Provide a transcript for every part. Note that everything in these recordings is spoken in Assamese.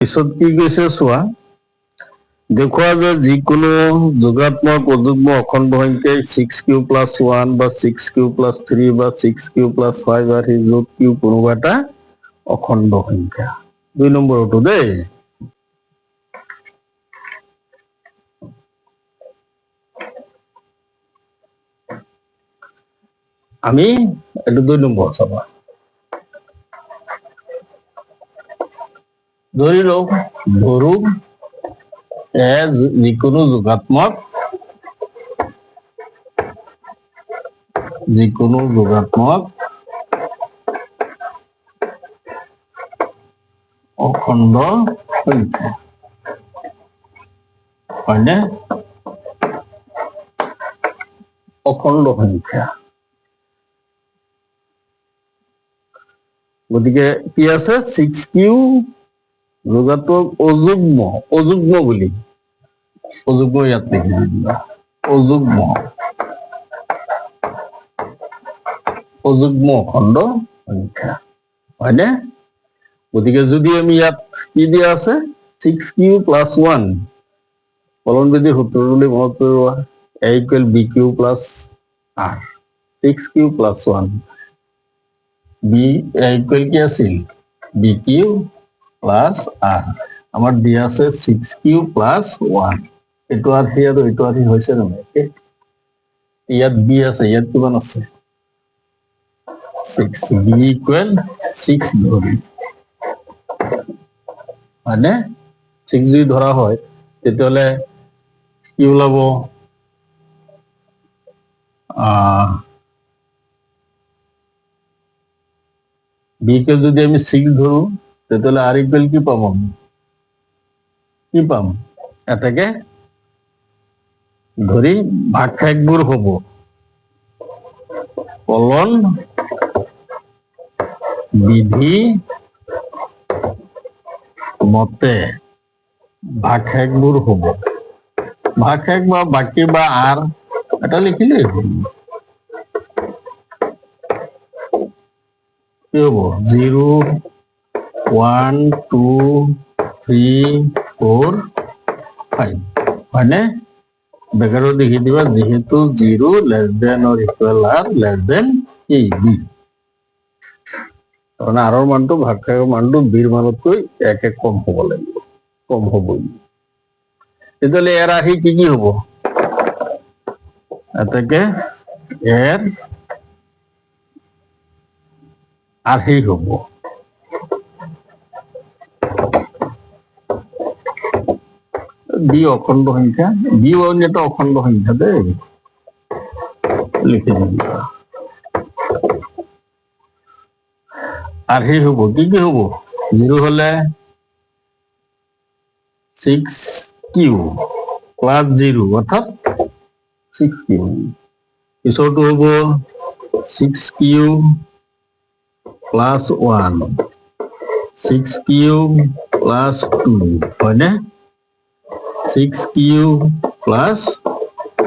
পিছত কি কৈছে চোৱা, দেখুৱা যে যিকোনো যোগাত্মক অযুগ্ম অখণ্ড সংখ্যাই 6q + 1 বা 6q + 3 বা 6q + 5 আদি যোগ q কোনোবা এটা অখণ্ড সংখ্যা। 2 নম্বৰটো দেই। আমি এইটো 2 নম্বৰ চাবা। ধৰি লওক ধৰো যিকোনো যোগাত্মক অখণ্ড সংখ্যা হয়নে? অখণ্ড সংখ্যা। গতিকে কি আছে 6q যোগাত্মক অযুগ্ম বুলি ইয়াত লিখি দিবা। অযুগ্ম অখণ্ড সংখ্যা হয়নে? গতিকে যদি আমি ইয়াত কি দিয়া আছে 6q + 1 কলনবিধিৰ সূত্ৰটোলৈ মনত পেলোৱা a = bq + r 6q + 1 b a = কি আছিল bq + r আমাৰ দিয়া আছে 6q + 1 এইটো আৰ সি আৰু এইটো আর সি হৈছে নহয় ইয়াত b আছে ইয়াত কিমান আছে 6 b = 6 ধৰি মানে 6 যদি ধৰা হয় তেতিয়াহ'লে কি ওলাব b কে যদি আমি 6 ধৰো তেতিয়াহ'লে r = কি পাম আমি কি পাম এটাকে ধৰি ভাগশেষবোৰ হ'ব কলন বিধি মতে ভাগশেষবোৰ হ'ব ভাগশেষ বা বাকী বা আর এটা লিখিলেই হ'ল কি হ'ব 0 1 2 3 4 5 হয়নে ব্ৰেকেটত লিখি দিবা যেহেতু 0 <= r কি b মানে আৰৰ মানটো ভাগশেষৰ মানটো বিৰ মানতকৈ 1 কম হ'ব লাগিব কম হ'বই তেতিয়াহ'লে ইয়াৰ আহি কি হ'ব এটাকে এর আহি হ'ব বি অখণ্ড সংখ্যা বি অন্য এটা অখণ্ড সংখ্যা দেই লিখি দিবা আর সেই হব কি হব 0 হলে 6q + 0 অর্থাৎ 6q পিছৰটো হব 6q + 1 6q + 2 হয়নে 6q +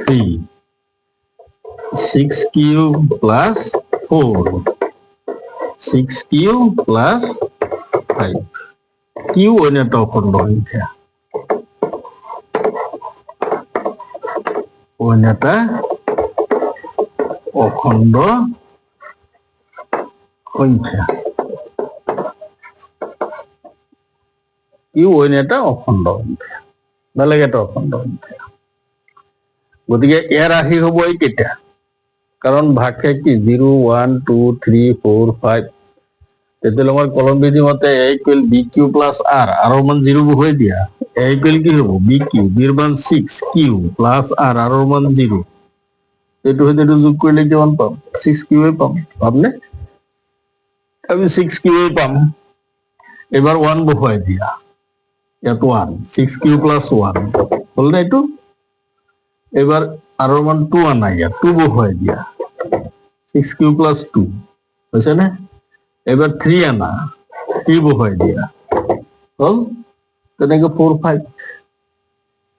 3 6q + 4 6q + 5 q অন্য একটা অখণ্ড সংখ্যা অন্য একটা অখণ্ড সংখ্যা q অন্য একটা অখণ্ড সংখ্যা বেলেগ একটা অখণ্ড সংখ্যা গতিকে ইয়াৰ আহি হ'ব এইকেইটা কাৰণ ভাগশেষ কি 0 1 2 3 4 5 তেতিয়াহ'লে আমাৰ কলম বিধি মতে a = bq + r আৰৰ মান 0 বহুৱাই দিয়া a = কি হ'ব bq বিৰ মান 6q + r আৰৰ মান 0 এইটো সৈতে যোগ কৰিলে কিমান পাম 6q পাম পামনে আমি 6q পাম এবাৰ 1 বহুৱাই দিয়া ইয়াত 1 6q + 1 হ'ল না এইটো এবার আরোর মান 2 আনা ইয়াত 2 বহুৱাই দিয়া 6q + 2 হৈছে না এবাৰ 3 আনা 3 বহুৱাই দিয়া হল তেনেকে 4 5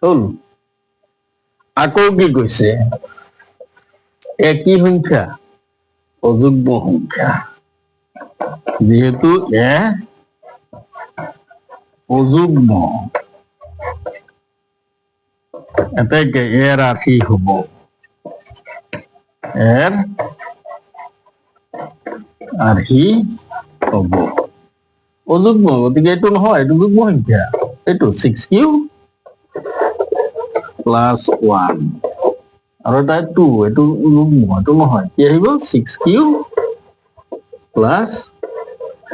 হল আকৌ কি কৈছে একই সংখ্যা অযুগ্ম সংখ্যা যেহেতু অযুগ্ম এতেকে এর রাশি হব এর রাশি হব অযুগ্ম, গতিকে এইটো নহয়, এইটো যুগ্ম সংখ্যা, এইটো 6q প্লাস 1 আৰু এটা 2, এইটো যুগ্ম, এইটো নহয়, কি আহিব 6q প্লাস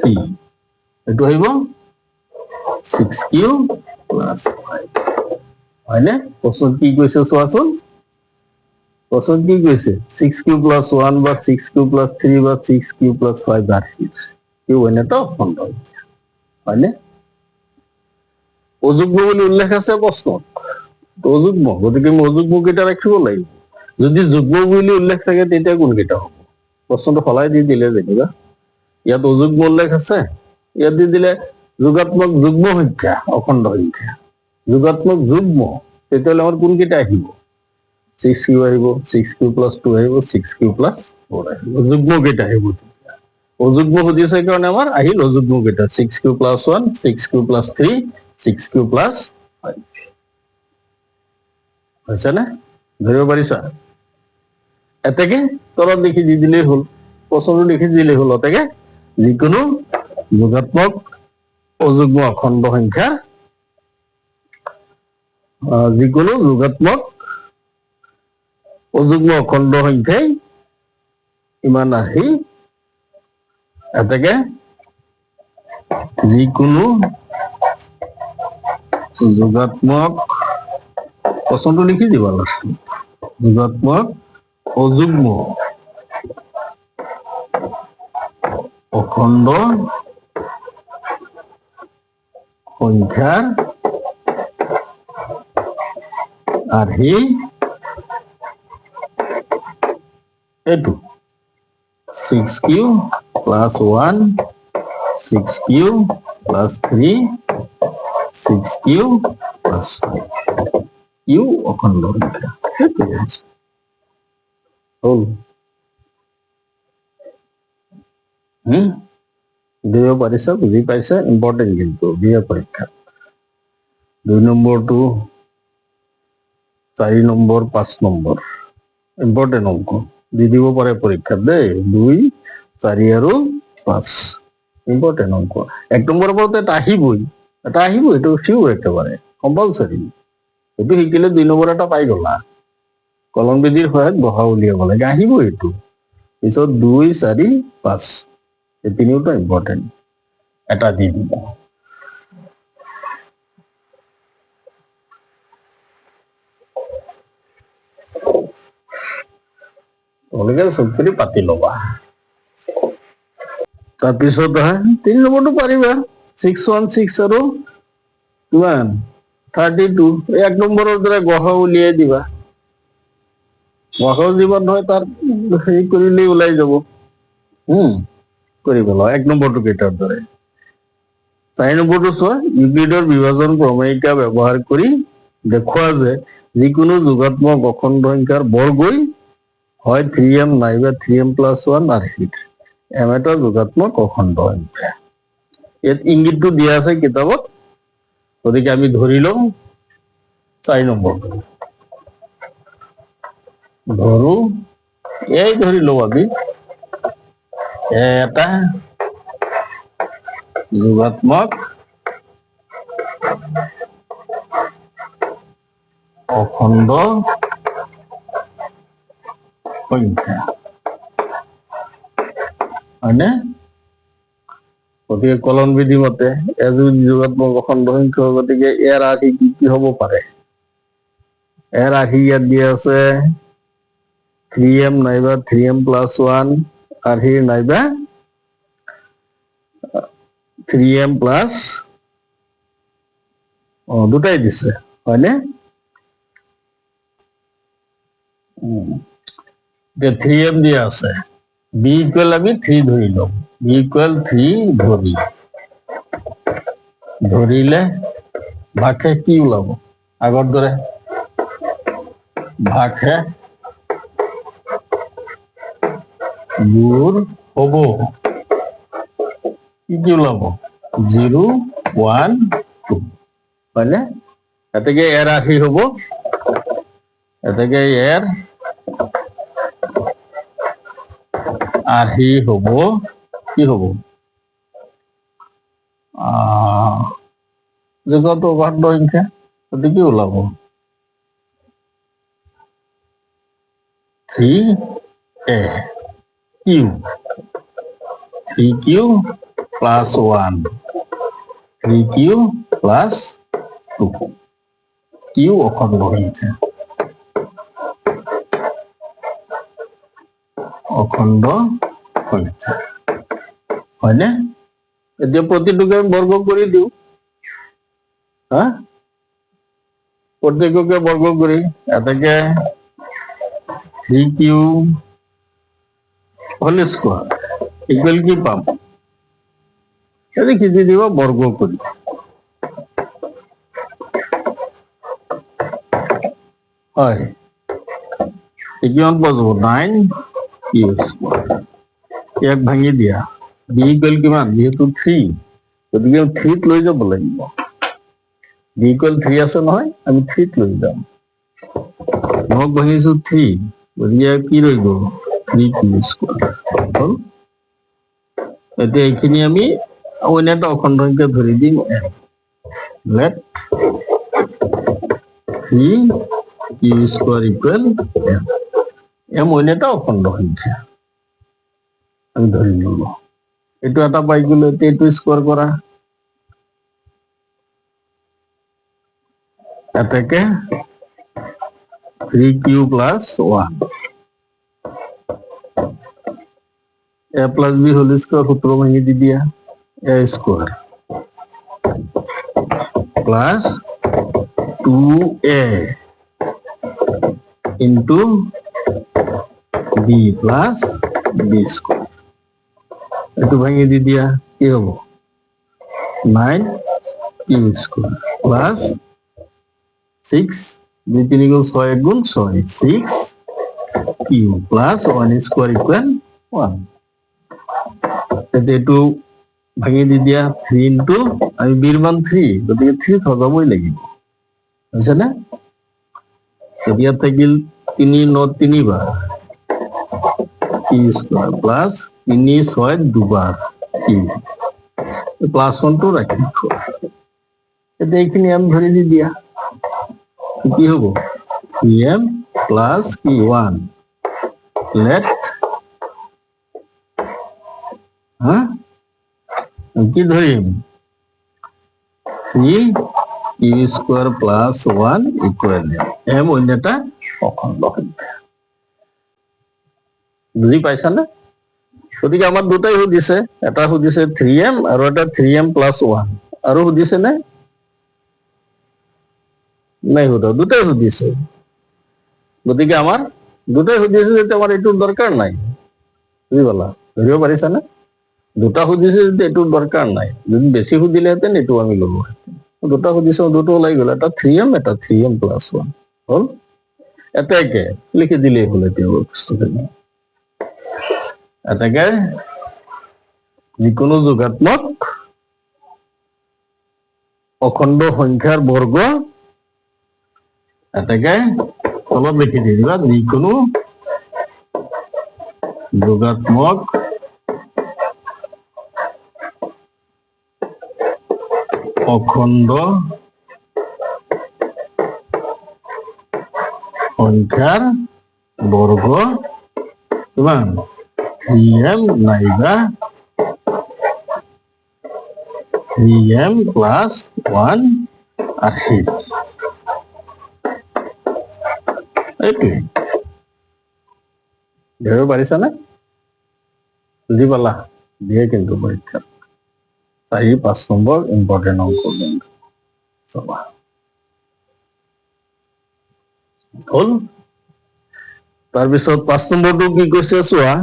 3, এইটো আহিব 6q প্লাস 5, হয়নে? প্ৰশ্ন কি কৈছে চোৱাচোন, প্ৰশ্ন কি কৈছে 6q প্লাস 1 বা 6q প্লাস 3 বা 6q প্লাস 5 রাশি কেউ এনেটা অখণ্ড সংখ্যা, হয়নে? অযুগ্ম বুলি উল্লেখ আছে প্ৰশ্নত, অযুগ্ম, গতিকে আমি অযুগ্ম কেইটা ৰাখিব লাগিব। যদি যুগ্ম বুলি উল্লেখ থাকে তেতিয়া কোনকেইটা হ'ব? প্ৰশ্নটো সলাই দি দিলে যেনিবা, ইয়াত অযুগ্ম উল্লেখ আছে, ইয়াত দি দিলে যোগাত্মক যুগ্ম সংখ্যা, অখণ্ড সংখ্যা, যোগাত্মক যুগ্ম, তেতিয়াহ'লে আমাৰ কোনকেইটা আহিব? 6q আহিব, 6q প্লাস 2 আহিব, 6q প্লাস 4 আহিব, যুগ্ম কেইটা আহিব? অযুগ্ম সুধিছে কাৰণে আমাৰ আহিল অযুগ্ম কেইটা 6q plus 1, 6q plus 3, 6q plus 5, হৈছে নে? ধৰিব পাৰিছা? এতেকে তলত লিখি দি দিলেই হ'ল, প্ৰশ্নটো লিখি দিলেই হ'ল, অতেকে যিকোনো যোগাত্মক অযুগ্ম অখণ্ড সংখ্যাৰ যিকোনো যোগাত্মক অযুগ্ম অখণ্ড সংখ্যাই ইমান আহি এতেকে যিকোনো যোগাত্মক, প্ৰশ্নটো লিখি দিব লাষ্টত, যোগাত্মক অযুগ্ম অখণ্ড সংখ্যাৰ আৰ্হি এইটো 6q plus 1, 6q plus 3, 6q plus 5, q অখণ্ড সংখ্যা, সেইটো হ'ল। দিব পাৰিছা, বুজি পাইছা, ইম্পৰ্টেণ্ট কিন্তু বিএ পৰীক্ষা 2 নম্বৰটো 4 নম্বৰ 5 নম্বৰ ইম্পৰ্টেণ্ট অংক দি দিব পাৰে পৰীক্ষাত দেই, 2, 4 আৰু 5 ইম্পৰ্টেণ্ট অংক। 1 নম্বৰৰ পৰাতো এটা আহিবই, এইটো চিউৰ, একেবাৰে কম্পালচাৰী, এইটো শিকিলে 2 নম্বৰ এটা পাই গলা, কলম বিধিৰ সহায়ত বহা উলিয়াব লাগে, আহিবই এইটো। পিছত 2, 4, 5 এই তিনিওটা ইম্পৰ্টেণ্ট, এটা দি দিব। তোমালোকে চব কৰি পাতি ল'বা। তাৰপিছত 3 নম্বৰটো পাৰিবা, 616 আৰু কিমান 32, 1 নম্বৰৰ দৰে গড় উলিয়াই দিবা, গড় যিমান হয় তাৰ হেৰি কৰিলেই ওলাই যাব। কৰি পেলাও 1 নম্বৰটো কেইটাৰ দৰে। 4 নম্বৰটো চোৱা, ইউক্লিডৰ বিভাজন ক্ৰময়িকা ব্যৱহাৰ কৰি দেখুওৱা যে যিকোনো যোগাত্মক অখণ্ড সংখ্যাৰ বৰ্গই হয় 3m নাইবা 3m প্লাস 1 আৰ্হিত এম এটা যোগাত্মক অখণ্ড সংখ্যা। ইয়াত ইংগিতটো দিয়া আছে কিতাপত, গতিকে আমি ধৰি লম 4 নম্বৰটো ধৰো, এই ধৰি লওঁ আমি এটা যোগাত্মক অখণ্ড সংখ্যা, হয়নে? গতিকে কলন বিধি মতে যোগাত্মক অখণ্ড সংখ্যা, গতিকে ইয়াৰ আৰ্হি কি কি হ'ব পাৰে? ইয়াৰ আৰ্হি ইয়াত দিয়া আছে 3m নাইবা 3m প্লাস 1 আৰ্হি নাইবা 3m প্লাস দুটাই দিছে, হয়নে? 3m দিয়া আছে, b ইকুয়াল আমি 3 ধৰি লম, b ইকুয়াল 3 ধৰিলে ভাগশেষ কি ওলাব? আগৰ দৰে ভাগশেষ গুণ হব, কি কি ওলাব? 0, 1, টু হয়নে? এতেকে এর আশি হব, এতেকে এর আশি হব কি হব? যুগত অখণ্ড সংখ্যা, গতিকে কি ওলাব? 3a Q, 3q plus 1, 3q plus 2, Q অখণ্ড সংখ্যা, অখণ্ড সংখ্যা হয়নে? এতিয়া প্ৰতিটোকে আমি বৰ্গ কৰি দিওঁ, হা? প্ৰত্যেককে বৰ্গ কৰি এটাকে 3q হোল স্কোয়াৰ ইকুয়াল কি পাম? কি দিব বৰ্গ কৰি, হয় কিমান পোৱা যাব? 9q square. ইয়াক ভাঙি দিয়া, বি ইকুয়াল কিমান? যেহেতু 3, গতিকে 3ত লৈ যাব লাগিব। বি ইকুয়াল 3 আছে নহয়, আমি 3ত লৈ যাম। নক ভাঙিছো 3, গতিকে কি ৰৈ গ'ল? 3q স্কোয়াৰ হল। এতিয়া এইখিনি আমি অন্য এটা অখণ্ড সংখ্যা ধৰি দিম n। Let 3q square equal m। m অন্য এটা অখণ্ড সংখ্যা আমি ধৰি ললো। এইটো এটা পাই গলো, এতিয়া এইটো স্কোয়াৰ কৰা, এটাকে 3q plus 1, a plus b whole square সূত্র ভাঙি দি দিয়া, a square plus 2a into b plus b square, একটু ভাঙি দি দিয়া, কি হব? 9q স্কোয়ার প্লাস 6, 2 3 গুণ 6, 1 গুণ 6, 6q প্লাস 1 স্কোয়ার ইকুয়াল 1। এইটো ভাঙি দি দিয়া, 3 ইন্টু আমি বিৰ মান 3, গতিকে 3 সজাবই লাগিব, হৈছে নে? এতিয়া থাকিল 3 9 3 বাৰ q স্কোয়াৰ প্লাস 3 6 দুবাৰ q, প্লাস 1টো ৰাখি থোৱা। এতিয়া এইখিনি আমি ধৰি দি দিয়া, কি হব? 3m প্লাস কি 1, লেট কি ধরিম? 3q square plus 1 equal m অন্যটা অখণ্ড সংখ্যা। বুঝি পাইছা না? গতিকে আমার দুটাই সুধিছে, এটা সুধিছে 3m আৰু এটা 3m প্লাস 1, আৰু সুধিছে নে? নাই সুধা, দুটাই সুধিছে। গতিকে আমাৰ দুটাই সুধিছে যেতিয়া আমাৰ এইটোৰ দৰকাৰ নাই, বুঝি পালা? ধৰিব পাৰিছা না? দুটা সুধিছে যদি এইটোৰ দরকার নাই, যদি বেছি সুধিলেহেঁতেন এইটো আমি ললো হেঁতেন। দুটা সুধিছে, দুটো ওলাই গল, এটা 3m এটা 3m প্লাস 1 হল। এটাকে লিখি দিলেই হল। এতিয়া বস্তুখিনি এটাকে যিকোনো যোগাত্মক অখণ্ড সংখ্যার বর্গ, এটাকে তলত লিখি দি দিবা, যিকোনো যোগাত্মক অখণ্ড সংখ্যার বর্গ কিমান? 3m নাইবা 3m প্লাস 1 80। এইটোৱে ধৰিব পাৰিছা নে? বুজি পালা? দিয়ে কিন্তু পৰীক্ষাত 4 5 নম্বৰ ইম্পৰ্টেণ্ট অংক কিন্তু চাবা হল। তাৰপিছত 5 নম্বৰটো কি কৈছে চোৱা,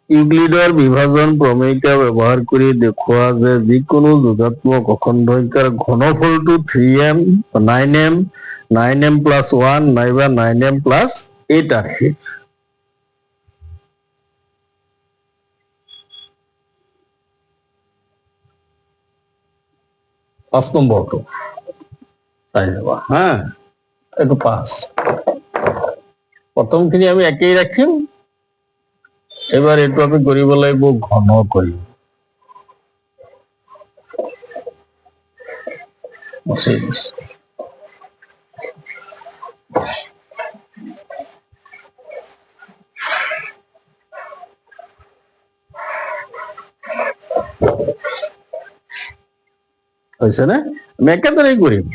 ইউক্লিডৰ বিভাজন প্ৰমেয়িকা ব্যৱহাৰ কৰি দেখুওৱা যে যিকোনো যোগাত্মক অখণ্ড সংখ্যাৰ ঘনফলটো 3m 9m 9m প্লাস 1 নাইবা 9m প্লাস 8 আসে। 5 নম্বৰটো চাই যাবা হা, এইটো 5। প্ৰথমখিনি আমি একেই ৰাখিম, এবাৰ এইটো আমি কৰিব লাগিব ঘন কৰিম। মুছি দিছো। হৈছে নে? আমি একেদৰেই কৰিম।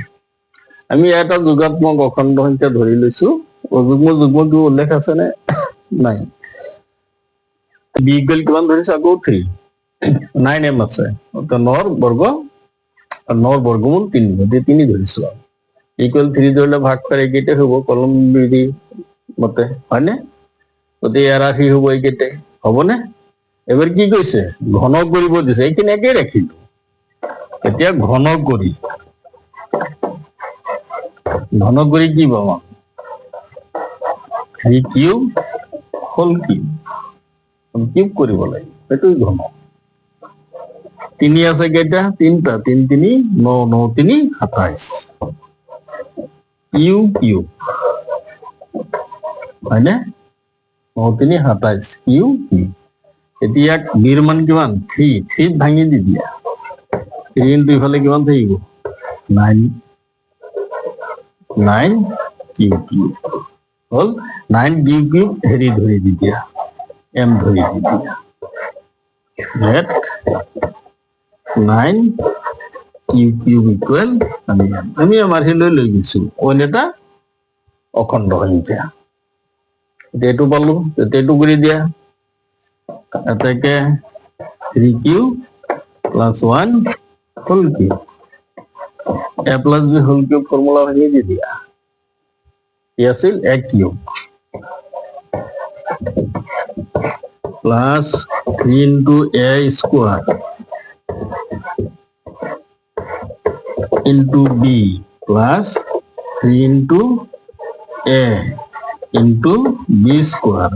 আমি এটা যোগাত্মক অখণ্ড সংখ্যা ধৰি লৈছো। অযুগ্ম যুগ্মটো উল্লেখ আছে নে? নাই। বি ইকুৱেল কিমান ধৰিছো আকৌ 3, 9m আছে। 9ৰ বৰ্গমূল 3, গতিকে 3 ধৰিছো। ইকুৱেল 3 ধৰিলে ভাগ কৰি এইকেইটাই হ'ব কলম বিধি মতে, হয়নে? গতিকে ইয়াৰ ৰাশি হ'ব এইকেইটাই, হ'বনে? এবাৰ কি কৈছে? ঘন কৰিব দিছে, এইখিনি একেই ৰাখিলো। এতিয়া ঘন কৰি কি পাম? 3 কিউব হোল কিউব কৰিব লাগিব, সেইটোই ঘন। 3 আছে কেইটা? 3টা। 3 3 9, 9 3 27। কিউব হয়নে? 9 3 27 কিউব। এতিয়া বিৰ মান কিমান? 3। 3 ভাঙি দি দিয়া। 3 ইনটু ইফালে কিমান থাকিব? 9 কিউব হ'ল। 9 কিউব হেৰি ধৰি দি দিয়া, m ধৰি দি দিয়া। Let 9 কিউব ইকুৱেল আমি আমাৰ লৈ গৈছো অইন এটা অখণ্ড সংখ্যা। এতিয়া এইটো পালো, এতিয়া এইটো কৰি দিয়া। এটাকে 3 cube plus 1 whole cube. a plus b whole cube formula ভাঙি দি দিয়া। কি আছিল? a cube plus 3 into a square into b plus 3 into a into b square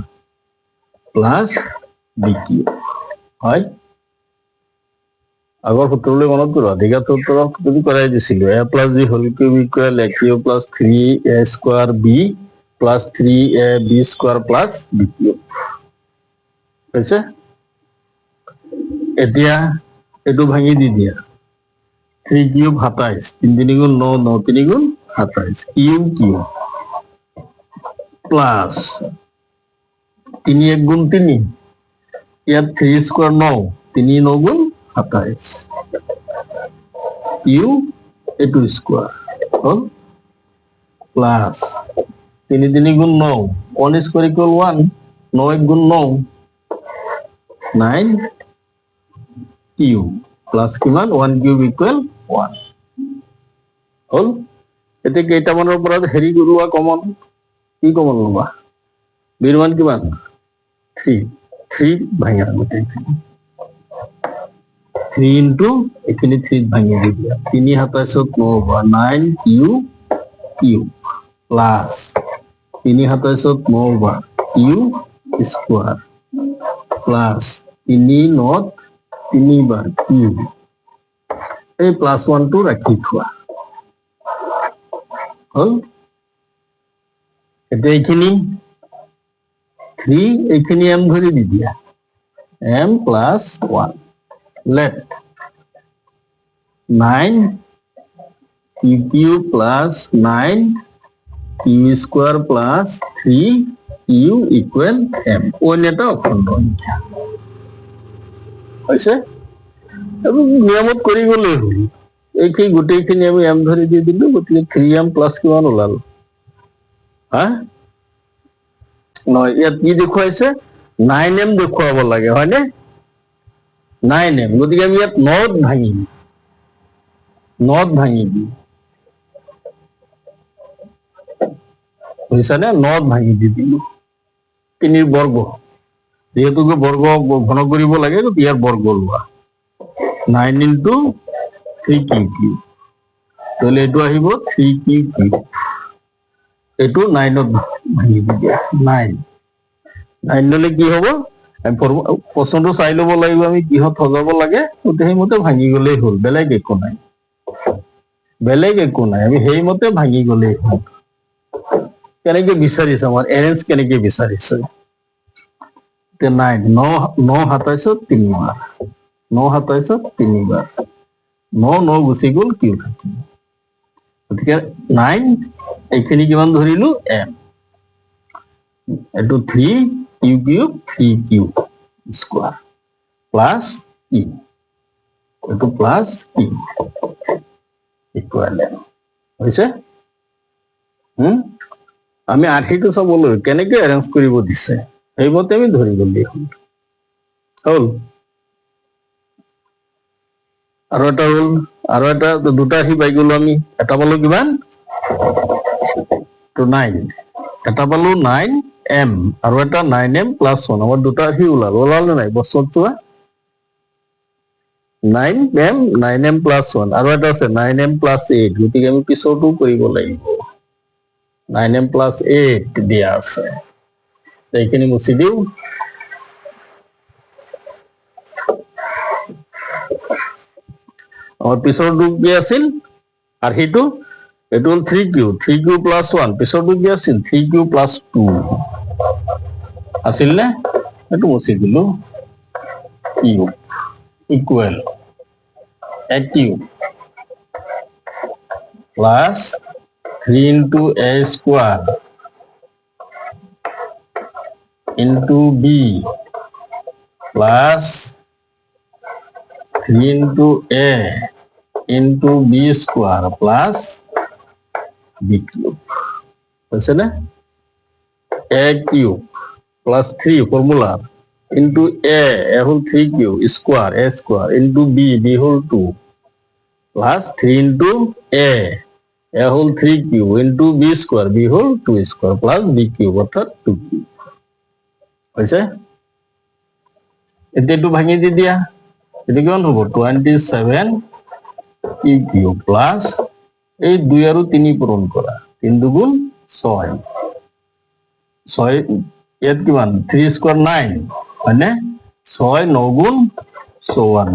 plus b cube হয়। আগৰ সূত্ৰলৈ মনত কৰা, দীঘাত সূত্ৰ যদি কৰাই দিছিলো a plus b whole cube equal a cube plus 3a square b plus 3a b square plus b cube হৈছে। এতিয়া এইটো ভাঙি দি দিয়া। 3 কিউব 27, 3 3 গুণ 9, 9 3 গুণ 27 কিউব প্লাস 3 1 গুণ 3, ইয়াত 3 স্কোয়ার 9, 3 9 গুণ 27 কিউব এইটো স্কোয়ার হল প্লাস 3 3 গুণ 9, 1 স্কোয়ার ইকুয়াল 1, 9 1 গুণ 9, 9 কিউব প্লাস কিমান 1 কিউব ইকুয়াল 1 হল। এতিয়া কেইটামানৰ পৰা হেৰি লোৱা কমন, কি কমন ল'বা? বিৰ মান কিমান? 3 ভাঙা গোটেইখিনি। 3 ইনটু এখিনি 3 ভাঙি দি দিয়া। 3 27 9 9 cube plus 3 27 9 cube square plus 3 9 3 বার কিউব। এই প্লাস 1 টো রাখি থোৱা হল। এতিয়া এইখিনি 3 এইখিনি m ধৰি দি দিয়া, m plus 1 let 9 cube plus 9 q square plus 3 q equal m অন্য এটা অখণ্ড সংখ্যা হৈছে। এবং নিয়মত কৰি গ'লেই হ'ল। এইখিনি গোটেইখিনি আমি m ধৰি দি দিলো, গতিকে 3m প্লাস কিমান ওলাল? হা নহয়, ইয়াত কি দেখুৱাইছে? 9m দেখুৱাব লাগে হয়নে? 9m, গতিকে আমি ইয়াত 9 ভাঙিম, 9 ভাঙি দিম বুজিছানে? 9 ভাঙি দি দিলো। 3 বর্গ, যেহেতু বর্গ ঘন কৰিব লাগে গতিকে ইয়াৰ বৰ্গ লোৱা। 9 ইনটু 3 কিউব, তাহলে এইটো আহিব 3 কিউব। এইটো 9ত ভাঙি দি দিয়া। 9 ললে কি হব? প্ৰশ্নটো চাই ল'ব লাগিব আমি কিহত সজাব লাগে, সেইমতে ভাঙি গলেই হ'ল, বেলেগ একো নাই। বেলেগ একো নাই, আমি সেইমতে ভাঙি গলেই হ'ল। কেনেকে বিচাৰিছে, আমাৰ এৰেঞ্জ কেনেকে বিচাৰিছে? নাইন, ন সাতাইছত তিনিবাৰ, ন সাতাইছত তিনিবাৰ, ন গুচি গ'ল, কিউ থাকিল। গতিকে 9 এইখিনি কিমান ধৰিলো m, এইটো 3 q cube 3 q square plus q, এইটো প্লাস কিউ ইকুয়াল হৈছে। আমি আশীটো চাবলৈ কেনেকে এৰেঞ্জ কৰিব দিছে সেইমতে আমি ধৰি গ'লেই হ'ল। আৰু এটা হ'ল, আৰু এটা দুটা আশী পাই গ'লো আমি, এটা পালো কিমান, তো 9, এটা পালো 9m আৰু এটা 9m প্লাস 1, আমাৰ দুটা আশী ওলালে নাই বছৰত চোৱা, 9m প্লাস 1 আৰু এটা আছে 9m প্লাস 8, গতিকে আমি পিছতো কৰিব লাগিব। 9m প্লাস 8 দিয়া আছে, এইখিনি মুছি দিওঁ। আমাৰ পিছৰটো কি আছিল, আশীটো, এইটো হ'ল 3q প্লাস 1, পিছৰটো কি আছিল 3q প্লাস 2 আছিল নে, এইটো মুছি দিলো। Q equal a cube plus 3 into a square into b plus 3 into a into b square plus b cube, বুঝছে না? a cube plus 3 formula into a whole 3 cube square, a square into b whole 2 plus 3 into a whole 3 cube into b square, b whole 2 square plus b cube অর্থাৎ 2 cube হয়েছে। এতে ভাঙি দি দিয়া, এটা কিমান হব 27 কিউ কিউব প্লাস এই 2 আর 3 পূরণ করা, 3 দুগুণ 6, 6 এর কিমান 3 স্কোয়ার 9 মানে 6 9 গুণ 54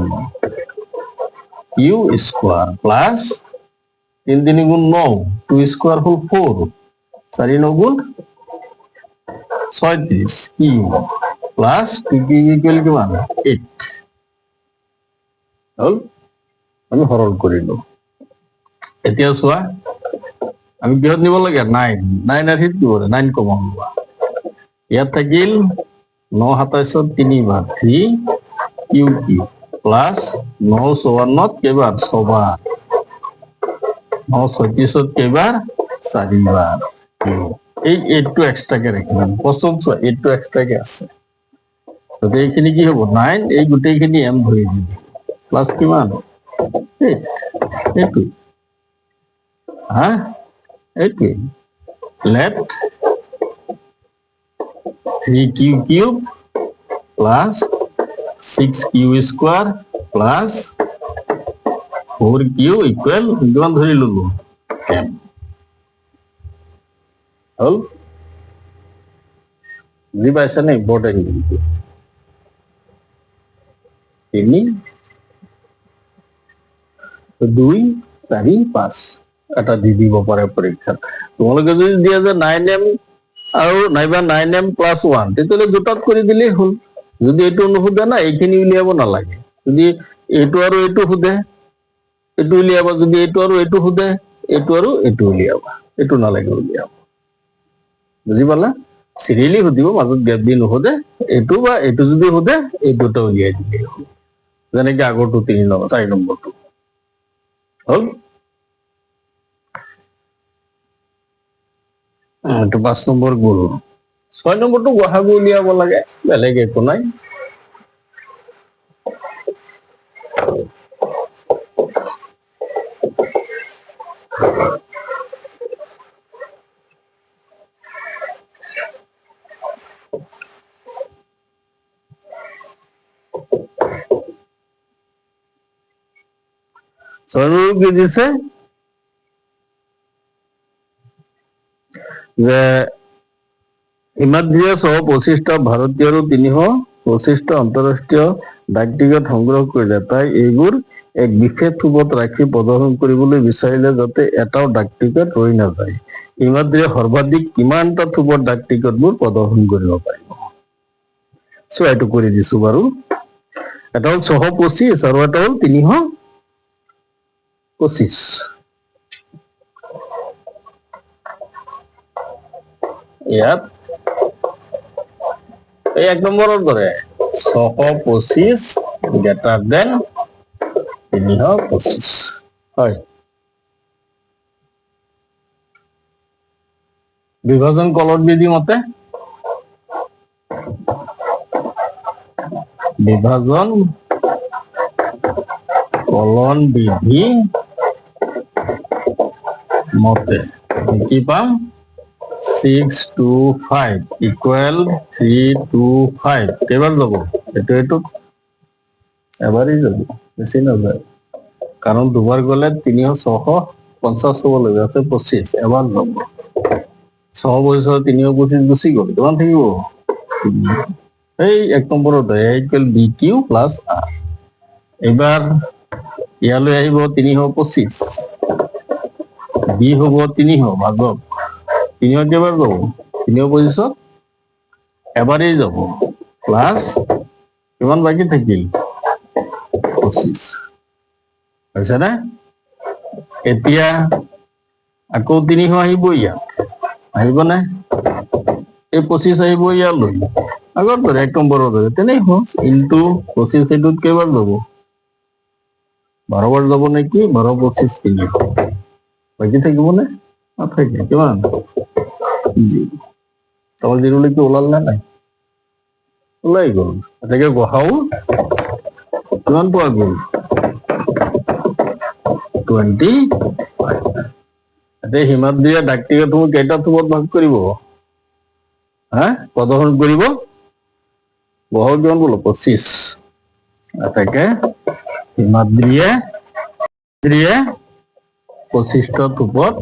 কিউ স্কোয়ার প্লাস 3 3 গুণ 9, 2 স্কোয়ার হল 4, 4 9 গুণ 36 কিউ প্লাস 2 কিউ ইকুয়াল কিমান 8 হল। আমি সরল কৰিলো। এতিয়া চোৱা আমি কিহত নিব লাগে 9, 9 আৰ হিট কি কৰে 9 কমন লোৱা, ইয়াত থাকিল 9 27 3 বাৰ 3 কিউ কিউ প্লাস 9 54 কেইবাৰ 6 বাৰ, 9 36 কেইবাৰ 4 বাৰ কিউ, এই 8টো এক্সট্ৰাকে ৰাখিম, পছন্দ চোৱা 8টো এক্সট্রাকে আছে, গতিকে এইখিনি কি হ'ব 9, এই গোটেইখিনি m ধৰি দিবি প্লাস কিমান 8, এইটো এইটোৱে left 3 q cube plus 6 q square plus 4 q equal কিমান ধৰি ললো m হল। বুজি পাইছা নে ইম্পৰ্টেন্ট কিন্তু 3 2 4 5 এটা দি দিব পাৰে পৰীক্ষাত। তোমালোকে যদি দিয়া যে 9m আৰু নাইবা 9m প্লাস 1, তেতিয়াহ'লে দুটাত কৰি দিলেই হ'ল। যদি এইটো নুসুধে না এইখিনি উলিয়াব নালাগে, যদি এইটো আৰু এইটো সোধে এইটো উলিয়াবা, যদি এইটো আৰু এইটো সোধে এইটো আৰু এইটো উলিয়াবা, এইটো নালাগে উলিয়াব। বুজি পালা? সিরিয়ালি সুধিব, মাজত গেপ দি নুসুধে, এইটো বা এইটো যদি সোধে এই দুটা উলিয়াই দিলেই হ'ল, যেনেকে আগৰটো 4 নম্বৰটো হল। এইটো 5 নম্বৰ গ'ল, 6 নম্বৰটো গহাগু উলিয়াব লাগে, বেলেগ একো নাই। কি দিছে যে হিমাদ্ৰিয়া সহ 25টা ভাৰতীয় আৰ 325টা আন্তঃৰাষ্ট্ৰীয় ডাক টিকট সংগ্ৰহ কৰিলে তাই এইবোৰ এক বিশেষ থোপত ৰাখি প্ৰদৰ্শন কৰিবলৈ বিচাৰিলে যাতে এটাও ডাক টিকট ৰৈ নাযায়। হিমাদ্ৰীয়ে সৰ্বাধিক কিমানটা থোপত ডাক টিকটবোৰ প্ৰদৰ্শন কৰিব পাৰিব? চ' এইটো কৰি দিছো বাৰু। এটা হ'ল 625 আৰু এটা হ'ল 325। ইয়াত এই 1 নম্বৰৰ দৰে 625 গ্ৰেটাৰ দেন 325 হয়। বিভাজন কলন বিধি মতে বিভাজন কলন বিধি মতে কি পাম? 625 ইকুৱেল 325 কেইবাৰ যাব? এইটো এবাৰেই যাব, বেছি নাযায়, কাৰণ দুবাৰ গ'লে 650 হ'ব লাগিব, আছে 25 এবাৰ যাব। 6 325 গুচি গ'ল, কিমান থাকিব? এই 1 নম্বৰত equal b q plus r. এইবাৰ ইয়ালৈ আহিব 325, বি হ'ব 300 ভাজক 300 কেইবাৰ যাব? 325 এবাৰেই যাব, প্লাছ কিমান বাকী থাকিল? 25 হৈছে নে? এতিয়া আকৌ 300 আহিব ইয়াত, আহিবনে? এই 25 আহিব ইয়ালৈ, আগৰ দৰে 1 নম্বৰৰ দৰে তেনেই সহজ। ইনটু 25 এইটোত কেইবাৰ যাব? 12 বাৰ যাব নেকি? 12 25 300 বাকী থাকিবনে? নাথাকে, কিমান? তোমাৰ 0লৈকে ওলাল নে নাই? ওলাই গ'ল। এতেকে গসাও কিমান পোৱা গ'ল? 25। এতিয়া হিমাদ্ৰীয়ে ডাক টিকটসমূহ কেইটা থোপত ভাগ কৰিব? প্ৰদৰ্শন কৰিব? বহাও কিমান বোলো? 25। এতেকে হিমাদ্ৰীয়ে 25টা থোপত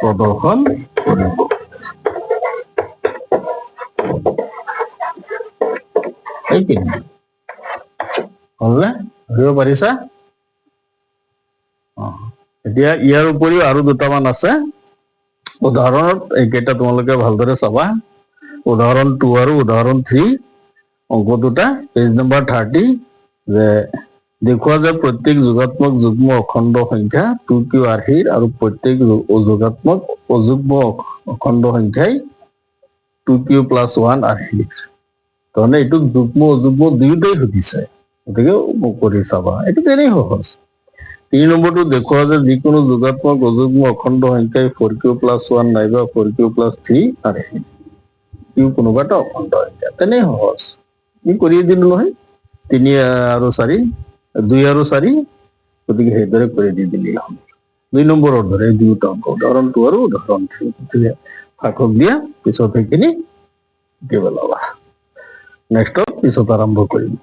প্ৰদৰ্শন কৰিব। এইখিনি হ'লনে? ধৰিব পাৰিছা? এতিয়া ইয়াৰ উপৰিও আৰু দুটামান আছে। উদাহৰণত এইকেইটা তোমালোকে ভালদৰে চাবা। উদাহৰণ 2 আৰু উদাহৰণ 3 অংক দুটা পেজ নম্বৰ 30 যে দেখুওৱা যে প্ৰত্যেক যোগাত্মক যুগ্ম অখণ্ড সংখ্যা 2q আৰ্হিৰ আৰু প্ৰত্যেক যোগাত্মক অযুগ্ম অখণ্ড সংখ্যাই 2q প্লাছ 1 আৰ্হিৰ। তাৰমানে এইটো যুগ্ম অযুগ্ম দুয়োটাই সুধিছে, গতিকে কৰি চাবা, এইটো তেনেই সহজ। 3 নম্বৰটো দেখুওৱা যে যিকোনো যোগাত্মক অযুগ্ম অখণ্ড সংখ্যাই 4q প্লাছ 1 নাইবা 4q প্লাছ 3 আৰ্হি। কিউ কোনোবা এটা অখণ্ড সংখ্যা, তেনেই সহজ। আমি কৰিয়ে দিলো নহয়, 3 আৰু 4 2 আৰু 4, গতিকে সেইদৰে কৰি দি দিলেই হ'ল। 2 নম্বৰৰ দৰে দুয়োটা অংক, উদাহৰণ 2 আৰু উদাহৰণ 3, গতিকে ফাঁকক দিয়া, পিছত সেইখিনি কি পেলাবা। নেক্সটত পিছত আৰম্ভ কৰিম।